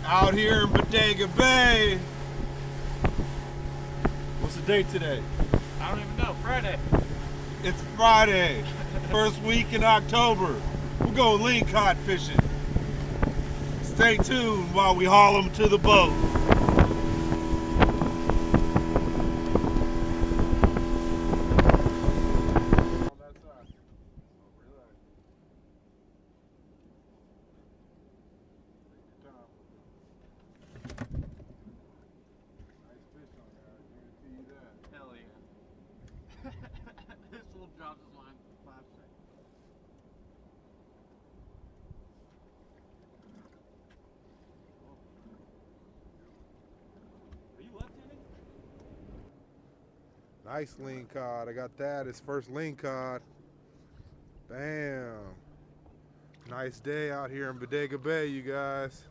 Out here in Bodega Bay. What's the date today? I don't even know. Friday. It's Friday. First week in October. We'll go lingcod fishing. Stay tuned while we haul them to the boat. Hell yeah. This little drops his line for 5 seconds. Are you left-handed? Nice lingcod. I got that. His first lingcod. Bam. Nice day out here in Bodega Bay, you guys.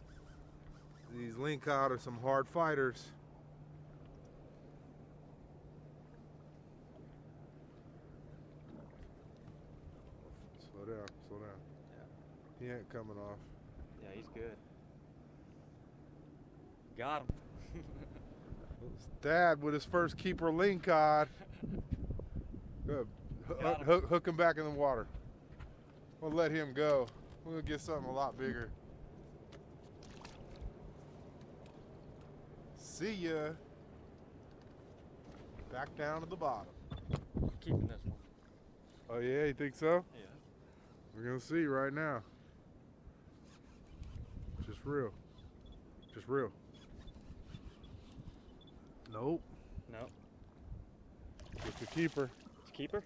These lingcod are some hard fighters. Slow down, slow down. Yeah. He ain't coming off. Yeah, he's good. Got him. It's Dad with his first keeper lingcod. Good. Hook him back in the water. We'll let him go. We'll get something a lot bigger. See ya. Back down to the bottom. Keeping this one. Oh yeah, you think so? Yeah. We're gonna see right now. Just real. Just real. Nope. Nope. Just a keeper. It's a keeper?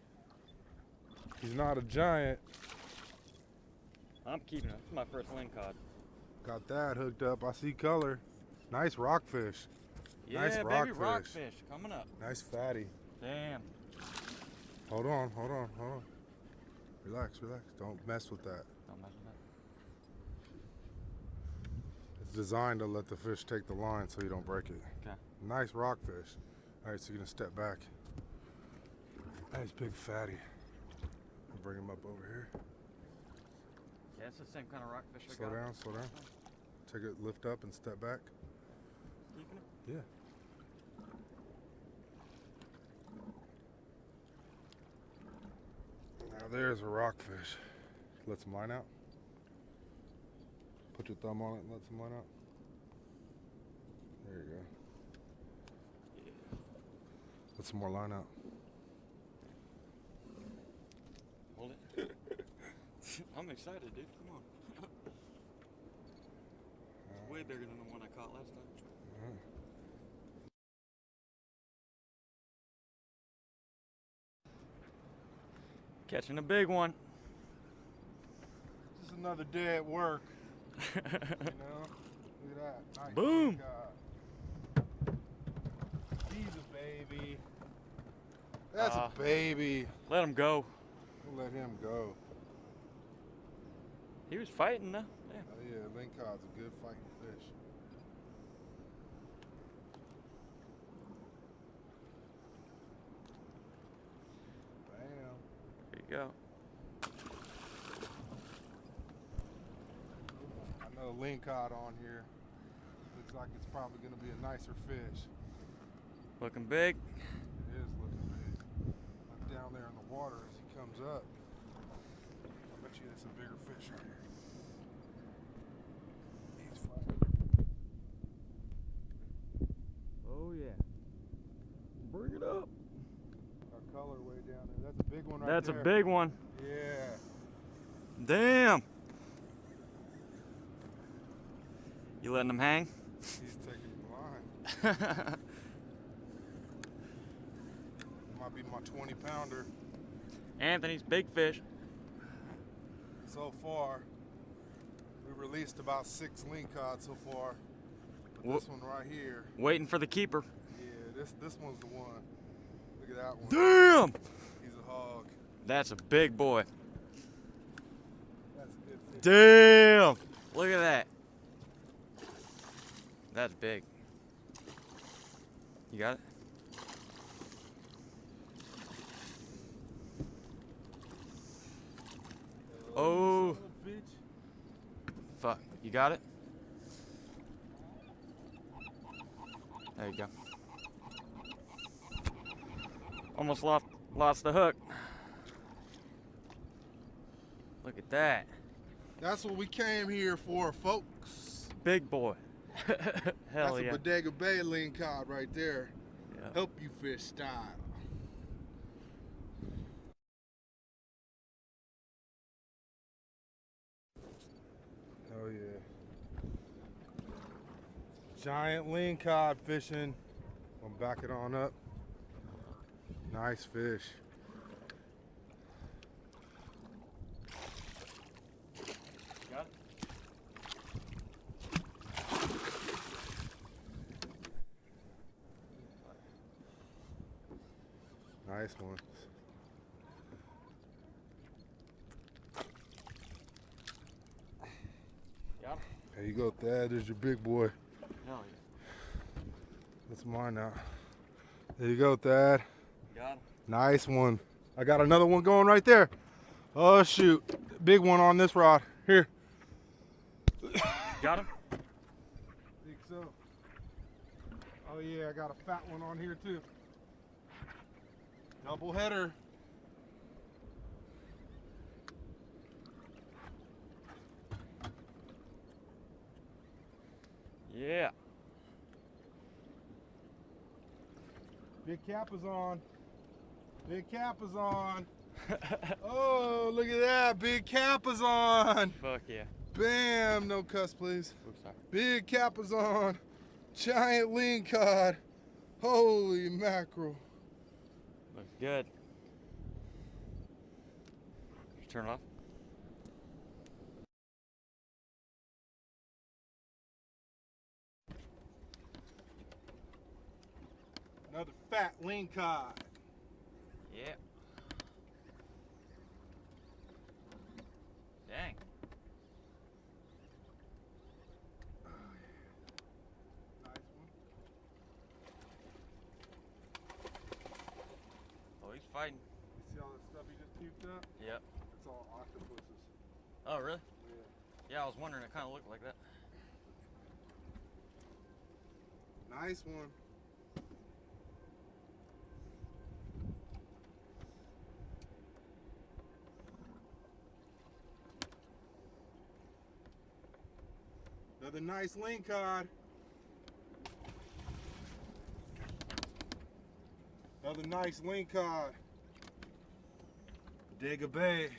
He's not a giant. I'm keeping it. It's my first lingcod. Got that hooked up. I see color. Nice rockfish. Yeah, Nice baby rockfish coming up. Nice fatty. Damn. Hold on, hold on, hold on. Relax, relax. Don't mess with that. Don't mess with that. It's designed to let the fish take the line so you don't break it. Okay. Nice rockfish. All right, so you're gonna step back. Nice big fatty. I'll bring him up over here. Yeah, it's the same kind of rockfish I Slow got. down, slow down. Take it, lift up and step back. Keeping it? Yeah. Now there's a rockfish. Let some line out. Put your thumb on it and let some line out. There you go. Yeah. Let some more line out. Hold it. I'm excited, dude. Come on. It's way bigger than the one I caught last time. Catching a big one. Just another day at work. You know? Look at that. Nice. Boom. He's a baby. That's a baby. Let him go. We'll let him go. He was fighting though. Yeah. Oh yeah, lingcod's a good fighting fish. Bam. There you go. Another lingcod on here. Looks like it's probably going to be a nicer fish. Looking big. It is looking big. Look down there in the water as he comes up. I bet you there's a bigger fish right here. He's fighting. Oh yeah. Bring it up. Our color way down there. That's a big one right there. That's a big one. Yeah. Damn. You letting him hang? He's taking the line. Might be my 20-pounder. Anthony's big fish. So far, we released about 6 lingcod so far. But this one right here. Waiting for the keeper. Yeah, this one's the one. Look at that one. Damn! He's a hog. That's a big boy. That's a good fish. Damn! Look at that. That's big. You got it? Oh. Fuck. You got it? There you go. Almost lost the hook. Look at that. That's what we came here for, folks. Big boy. Hell That's yeah. a Bodega Bay lingcod right there. Yeah. Help you fish style. Oh yeah. Giant lingcod fishing. I'm backing on up. Nice fish. Got it? Nice one. Got it? There you go, Thad. There's your big boy. Hell yeah. That's mine now. There you go, Thad. Got him. Nice one. I got another one going right there. Oh, shoot. Big one on this rod. Here. Got him? Think so. Oh, yeah. I got a fat one on here, too. Double header. Yeah. Big cap is on. Big cap is on. Oh, look at that. Big cap is on. Fuck yeah. Bam. No cuss, please. Oops, sorry. Big cap is on. Giant lingcod. Holy mackerel. Looks good. You turn it off? Another fat lingcod. Yeah. Dang. Nice one. Oh, he's fighting. You see all that stuff he just puked up? Yep. It's all octopuses. Oh, really? Yeah. Yeah, I was wondering. It kind of looked like that. Nice one. Another nice lingcod. Another nice lingcod. Bodega Bay.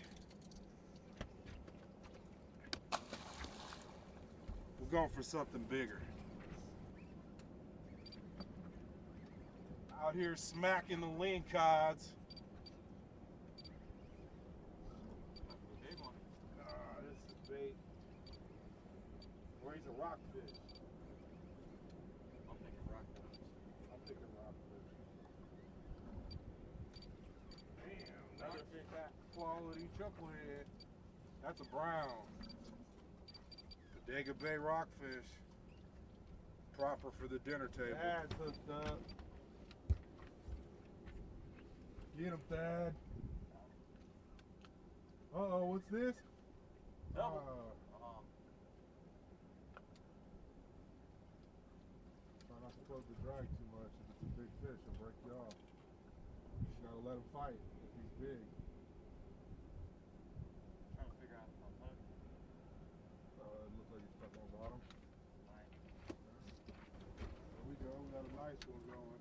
We're going for something bigger. Out here smacking the lingcods. Big one. This is bait. Or he's a rockfish. I'm thinking rockfish. I'm thinking rockfish. Damn, another fat quality chucklehead. That's a brown. Bodega Bay rockfish. Proper for the dinner table. Dad's hooked up. Get him, Thad. Uh-oh, what's this? Double. Try not to plug the drag too much. If it's a big fish, it'll break you off. You just gotta let him fight if he's big. Trying to figure out how to hook. It looks like he's stuck on bottom. Nice. There we go. We got a nice one going.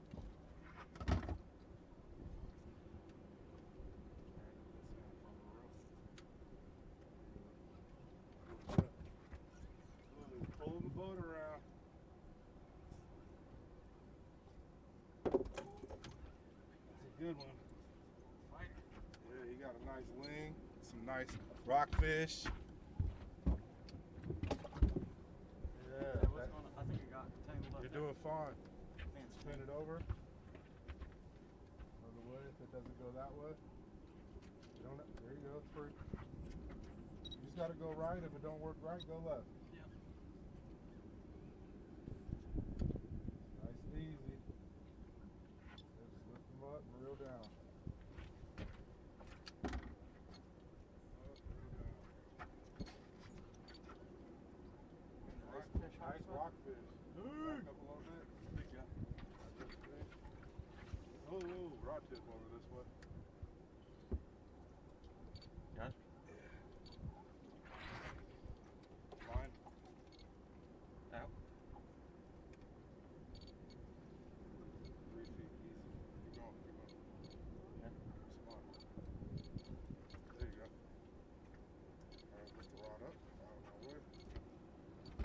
Pulling the boat around. That's a good one. Fighter. Yeah, he got a nice wing, some nice rockfish. Yeah, I think it got tangled up. you're doing fine. Man, Spin it over. Other way, if it doesn't go that way. You don't, there you go, it's free. You just gotta go right. If it don't work right, go left. Yeah. Nice and easy. Just lift them up and reel down. Nice rockfish. Back up a little bit. Big guy. What? Got it? Line. Out. 3 feet, easy. Keep going, keep going. Yeah. Smart. There you go. Alright, lift the rod up. Out of my way.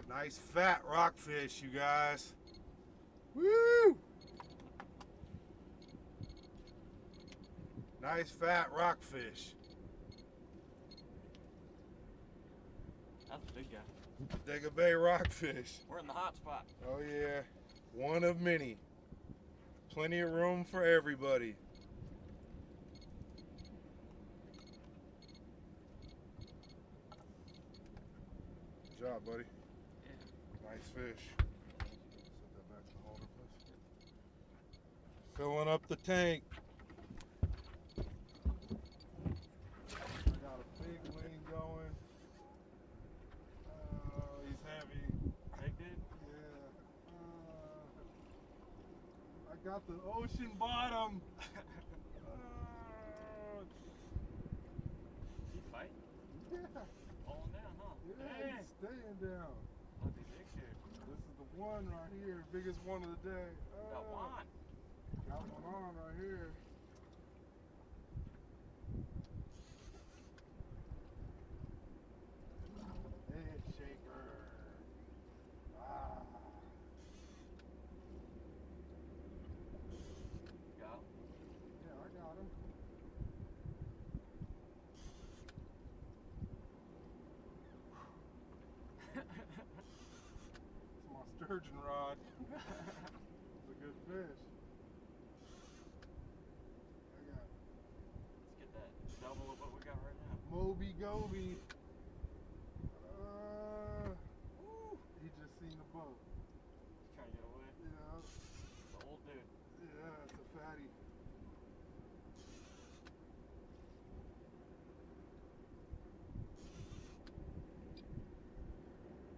Nice fat rockfish, you guys. Woo! Nice fat rockfish. That's a big guy. Bodega Bay rockfish. We're in the hot spot. Oh yeah, one of many. Plenty of room for everybody. Good job, buddy. Yeah. Nice fish. Set that back in the holder, please. Filling up the tank. I got a big wing going. Oh, he's heavy. Big dude? Yeah. I got the ocean bottom. He fighting? Yeah. Falling down, huh? Yeah, he's staying down. Might be big dude. This is the one right here, biggest one of the day. Got one. Got one on right here. Head shaker. Ah. Got him. Yeah, I got him. It's my sturgeon rod. It's a good fish. I got Let's get that double of what we got right now. Moby Goby. He just seen the boat. He's trying to get away. Yeah, The old dude. yeah, it's a fatty.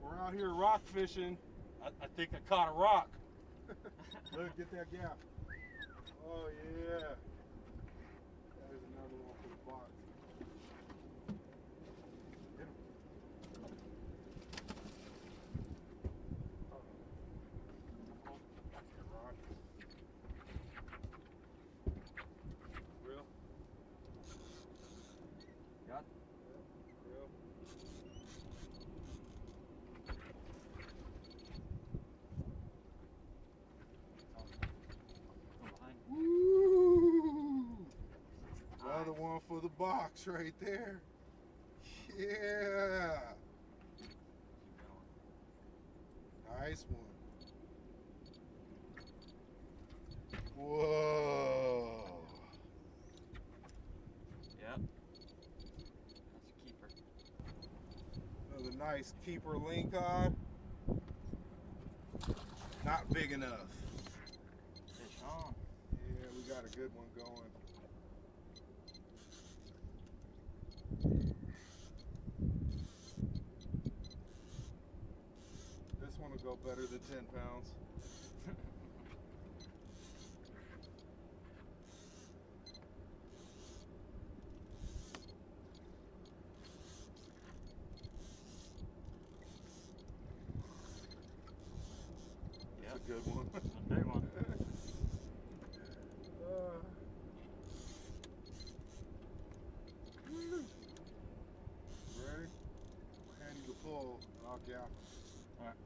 We're out here rock fishing. I think I caught a rock. Look, get that gap. Oh yeah. There's another one for the box. Get him. That's your rock. Real? Got Real? behind. Woo! Another one for the box right there. Yeah. Keep going. Nice one. Whoa. Yep. That's a keeper. Another nice keeper lingcod. Not big enough. Fish on. Yeah, we got a good one going. This one will go better than 10 pounds. Yep. That's a good one. That's a big one. Ready? Hand you the pull, and I'll gap. Alright.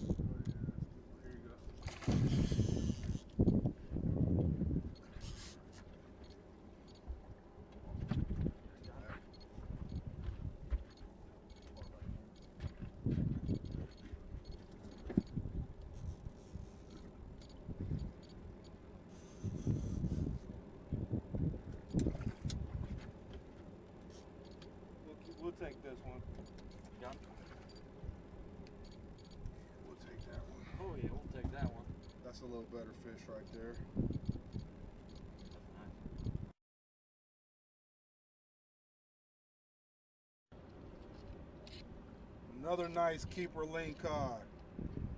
Oh, yeah. Here you go. We'll take this one. Got him. We'll take that one. Oh yeah, we'll take that one. That's a little better fish right there. That's nice. Another nice keeper lingcod,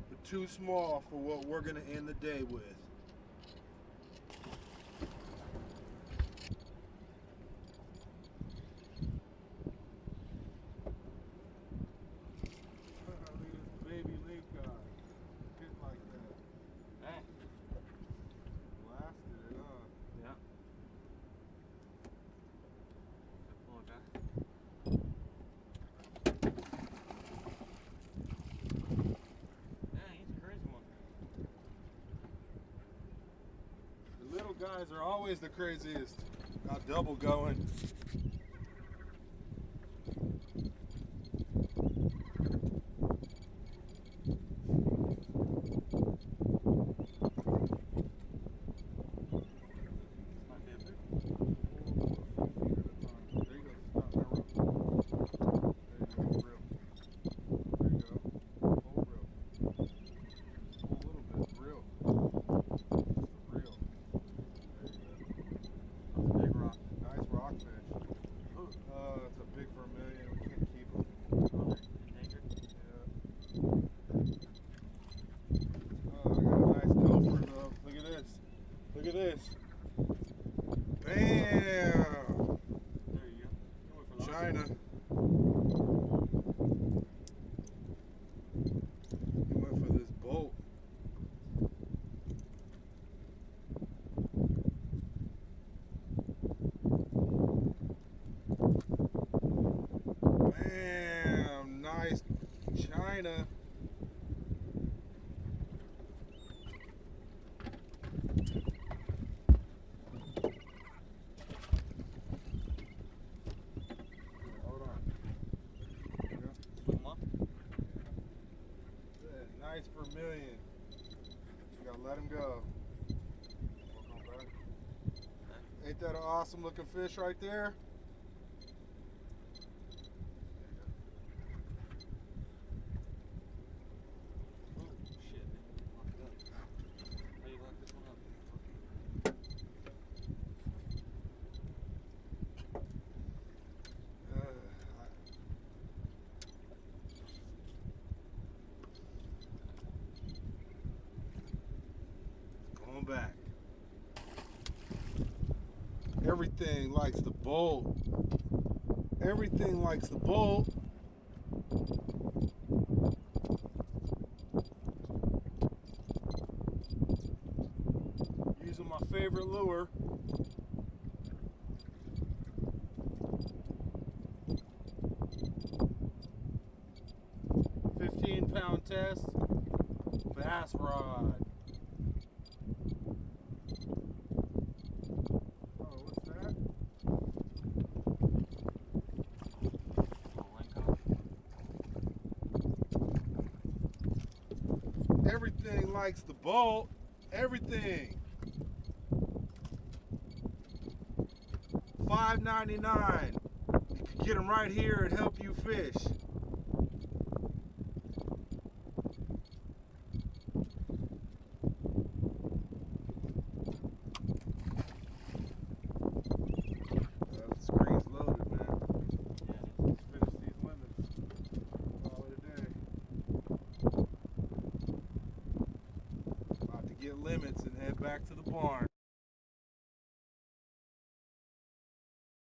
but too small for what we're gonna end the day with. guys are always the craziest. Got double going. Look at this. Bam! There you go. China. He went for this bolt. Bam! Nice China. Nice vermilion. You gotta let him go. Ain't that an awesome looking fish right there? Oh shit. How you lock this one up? Going back. Everything likes the bolt. Everything likes the bolt. Using my favorite lure. £15 test bass rod. Oh, what's that? Everything likes the bolt. Everything. $5.99. You can get them right here and help you fish. The screen's loaded, man. Let's finish these limits. Call it a day. About to get limits and head back to the barn.